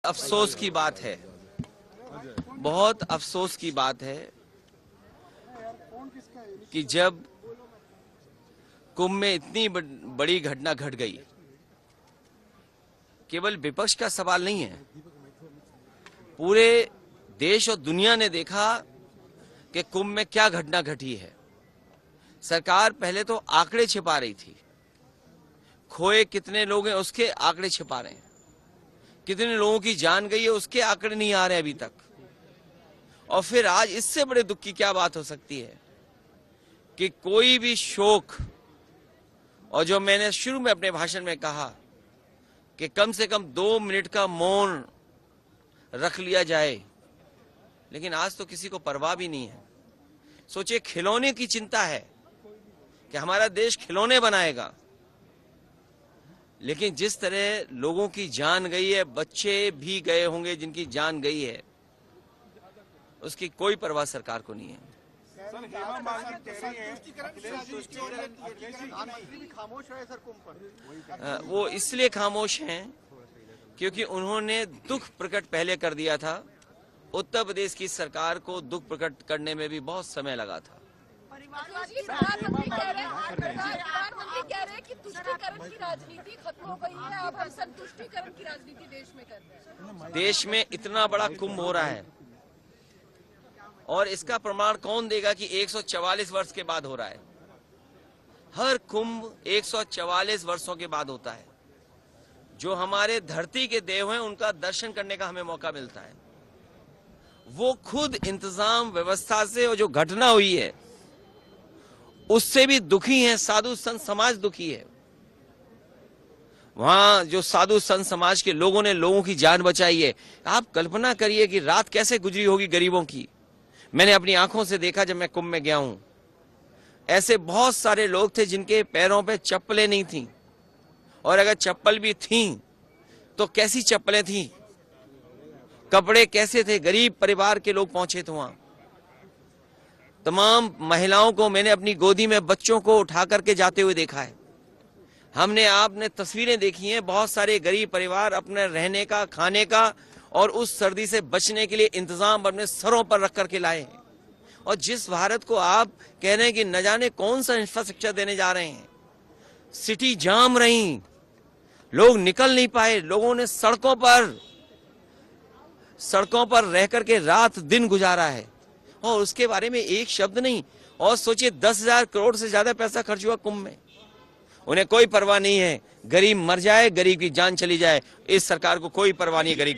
अफसोस की बात है, बहुत अफसोस की बात है कि जब कुंभ में इतनी बड़ी घटना घट गई, केवल विपक्ष का सवाल नहीं है, पूरे देश और दुनिया ने देखा कि कुंभ में क्या घटना घटी है। सरकार पहले तो आंकड़े छिपा रही थी, खोए कितने लोग हैं उसके आंकड़े छिपा रहे हैं, कितने लोगों की जान गई है उसके आंकड़े नहीं आ रहे अभी तक। और फिर आज इससे बड़े दुख की क्या बात हो सकती है कि कोई भी शोक, और जो मैंने शुरू में अपने भाषण में कहा कि कम से कम 2 मिनट का मौन रख लिया जाए, लेकिन आज तो किसी को परवाह भी नहीं है। सोचिए, खिलौने की चिंता है कि हमारा देश खिलौने बनाएगा, लेकिन जिस तरह लोगों की जान गई है, बच्चे भी गए होंगे जिनकी जान गई है, उसकी कोई परवाह सरकार को नहीं है। सर, हेमा मालिनी कह रही है प्रधानमंत्री भी खामोश रहे सर कुंभ पर। वो इसलिए खामोश हैं क्योंकि उन्होंने दुख प्रकट पहले कर दिया था। उत्तर प्रदेश की सरकार को दुख प्रकट करने में भी बहुत समय लगा था। प्रधानमंत्री कह रहे हैं कि तुष्टीकरण की राजनीति खत्म हो गई है, अब हम संतुष्टीकरण की राजनीति देश में कर रहे हैं। देश में इतना बड़ा कुंभ हो रहा है और इसका प्रमाण कौन देगा कि 144 वर्ष के बाद हो रहा है। हर कुंभ 144 वर्षों के बाद होता है। जो हमारे धरती के देव हैं उनका दर्शन करने का हमें मौका मिलता है। वो खुद इंतजाम व्यवस्था से, और जो घटना हुई है उससे भी दुखी हैं। साधु संत समाज दुखी है। वहां जो साधु संत समाज के लोगों ने लोगों की जान बचाई है। आप कल्पना करिए कि रात कैसे गुजरी होगी गरीबों की। मैंने अपनी आंखों से देखा जब मैं कुंभ में गया हूं। ऐसे बहुत सारे लोग थे जिनके पैरों पे चप्पलें नहीं थीं, और अगर चप्पल भी थीं तो कैसी चप्पलें थीं, कपड़े कैसे थे। गरीब परिवार के लोग पहुंचे थे वहां। तमाम महिलाओं को मैंने अपनी गोदी में बच्चों को उठा करके जाते हुए देखा है। आपने तस्वीरें देखी हैं। बहुत सारे गरीब परिवार अपने रहने का, खाने का और उस सर्दी से बचने के लिए इंतजाम अपने सरों पर रख करके लाए हैं। और जिस भारत को आप कह रहे हैं कि न जाने कौन सा इंफ्रास्ट्रक्चर देने जा रहे हैं, सिटी जाम रही, लोग निकल नहीं पाए, लोगों ने सड़कों पर रह करके रात दिन गुजारा है, और उसके बारे में एक शब्द नहीं। और सोचिए, 10,000 करोड़ से ज्यादा पैसा खर्च हुआ कुंभ में। उन्हें कोई परवाह नहीं है, गरीब मर जाए, गरीब की जान चली जाए, इस सरकार को कोई परवाह नहीं है गरीब।